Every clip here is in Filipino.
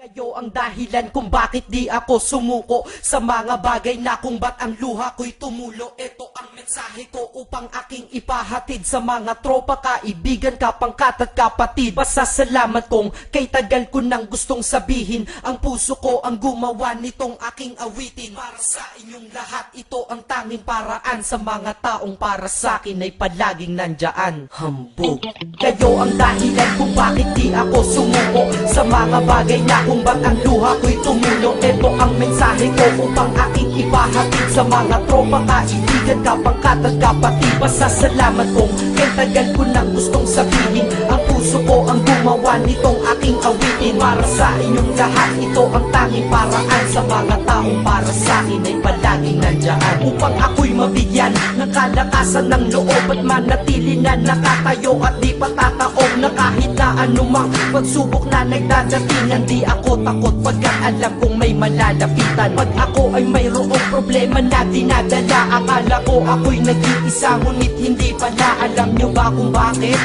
Kayo ang dahilan kung bakit di ako sumuko sa mga bagay na kung ba't ang luha ko'y tumulo. Ito ang mensahe ko upang aking ipahatid sa mga tropa, kaibigan, kapangkat at kapatid. Pasasalamat kong kay tagal ko nang gustong sabihin, ang puso ko ang gumawa nitong aking awitin. Para sa inyong lahat, ito ang tanging paraan sa mga taong para sa akin ay palaging nandyan. Hambog. Kayo ang dahilan kung bakit di ako sumuko sa mga bagay na kung ba't ang luha ko'y tumulo. Ito ang mensahe ko upang aking ipahatid sa mga tropa, kaibigan, kapangkat at kapatid. Pasasalamat kong kay tagal ko nang gustong sabihin, ang puso ko ang gumawa nitong aking awitin. Para sa inyong lahat, ito ang tanging paraan sa mga taong para sa akin ay palaging nandyan. Upang ako'y mabigyan ng kalakasan ng loob at manatili na nakatayo at di patataob na kahit na anumang pagsubok na nagdadatingan. Di ako takot pagkat alam kong may malalapitan. Pag ako ay mayroong problema na dinadala, akala ko ako'y nag-iisa, ngunit hindi pala. Alam nyo ba kung bakit?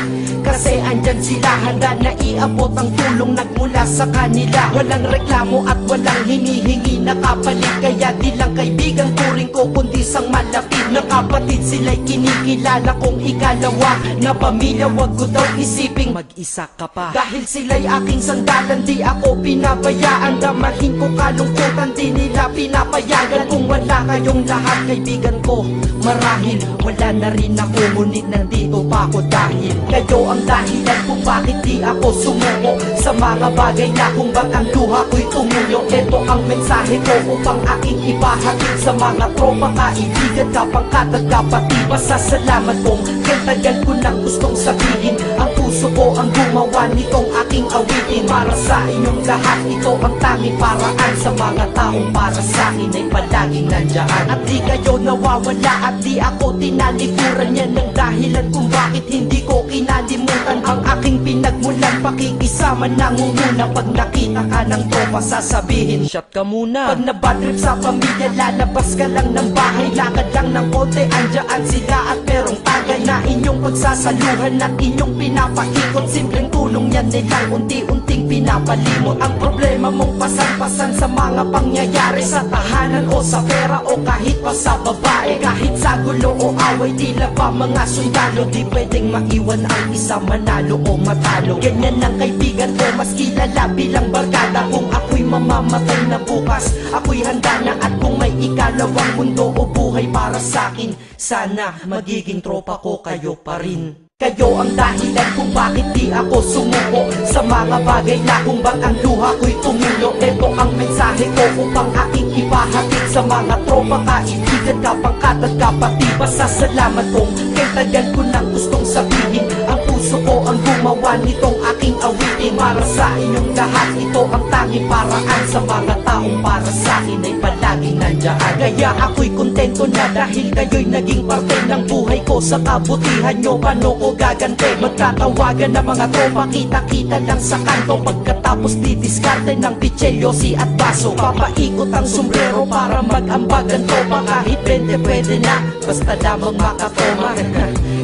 Kasi andyan sila, handa na iabot ang tulong nagmula sa kanila. Walang reklamo at walang hinihingi na kapalit, kaya di lang kaibigan turing ko kundi sang malapit na kapatid. Sila'y kinikilala kong ikalawa na pamilya, wag ko daw isiping mag-isa ka pa. Dahil sila'y aking sandalan, di ako pinabayaan. Damahin ko kalungkutan, di nila pinapayagan. Kung wala kayong lahat kaibigan ko, marahil wala na rin ako, ngunit nandito pa ako dahil kayo ang dahilan kung bakit di ako sumuko sa mga bagay na kung ba't ang luha ko'y tumulo. Ito ang mensahe ko upang aking ipahatid sa mga tropa, kaibigan, kapangkat at kapatid. Pasasalamat kong kay tagal ko nang gustong sabihin, ang puso ko ang gumawa nitong aking awitin. Para sa inyong lahat, ito ang tanging paraan sa mga taong para sa akin ay palaging nandyan. At di kayo nawawala at di ako tinalikuran, yan ang dahilan kung bakit hindi ko kinalimutan ang aking pinagmulan. Pakikisama nangunguna, pag nakita ka ng tropa sasabihin shot ka muna. Pag nabadrip sa pamilya, lalabas ka lang ng bahay, lakad lang ng konti, andyan sila at merong tagay na inyong pagsasaluhan at inyong pinapaikot. Simpleng tulong yan nilang unti-unting pinapalimot ang problema mong pasan-pasan sa mga pangyayari sa tahanan o sa pera o kahit pa sa babae. Kahit sa gulo o away, tila ba mga sundalo, di pwedeng maiwan ang isa, manalo o matalo. Ganyan ang kaibigan ko, mas kilala bilang barkada. Kung ako'y mamamatay na bukas, ako'y handa na. At kung may ikalawang mundo o buhay para sa'kin, sana magiging tropa ko kayo pa rin. Kayo ang dahilan kung bakit di ako sumuko sa mga bagay na kung ba't ang luha ko'y tumulo. Ito ang mensahe ko upang aking ipahatid sa mga tropa, kaibigan, kapangkat at kapatid. Pasasalamat kong kay tagal ko nang gustong sabihin, ang puso ko ang gumawa nitong aking awitin. Para sa inyong lahat, ito ang tanging paraan sa mga taong para sa akin ay palaging nandyan. Kaya ako'y kontento na dahil kayo'y naging parte ng buhay ko. Sa kabutihan nyo, paano ko gagante? Magtatawagan ng mga tropa, kita-kita lang sa kanto. Pagkatapos didiskarte ng pitselyosi at baso, papaikot ang sombrero para mag-ambag ang tropa. Kahit 20 pwede na, basta lamang makatoma.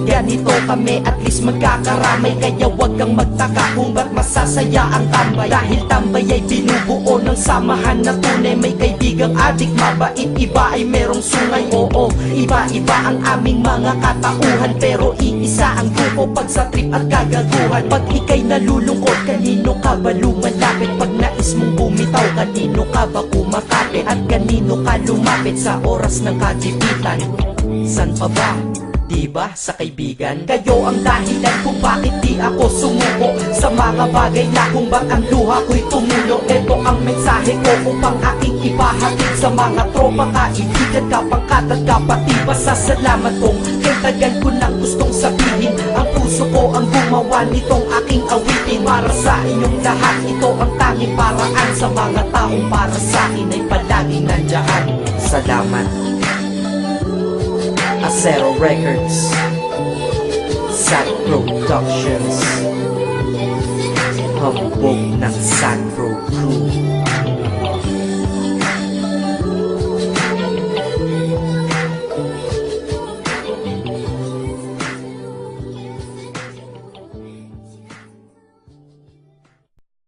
Ganito kami, at least magkakaramay. Kaya wag kang magtaka kung ba't masasaya ang tambay. Dahil tambay ay binubuo ng samahan na tunay. May kaibigang adik, mabait, iba ay merong sungay. Oo, iba-iba ang aming mga katauhan, pero iisa ang grupo pag sa trip at kagaguhan. Pag ika'y nalulungkot, kanino ka ba lumalapit? Pag nais mong bumitaw, kanino ka ba kumakapit? At kanino ka lumapit sa oras ng kagipitan? San pa ba? Diba sa kaibigan? Kayo ang dahilan kung bakit di ako sumuko sa mga bagay na kung ba't ang luha ko'y tumulo. Ito ang mensahe ko upang aking ipahatid sa mga tropa, kaibigan, kapangkat at kapatid. Pasasalamat kong kay tagal ko nang gustong sabihin, ang puso ko ang gumawa nitong aking awitin. Para sa inyong lahat, ito ang tanging paraan sa mga taong para sa akin ay palaging nandyan. Salamat. Acero Records, Sad Productions, hambog ng sad.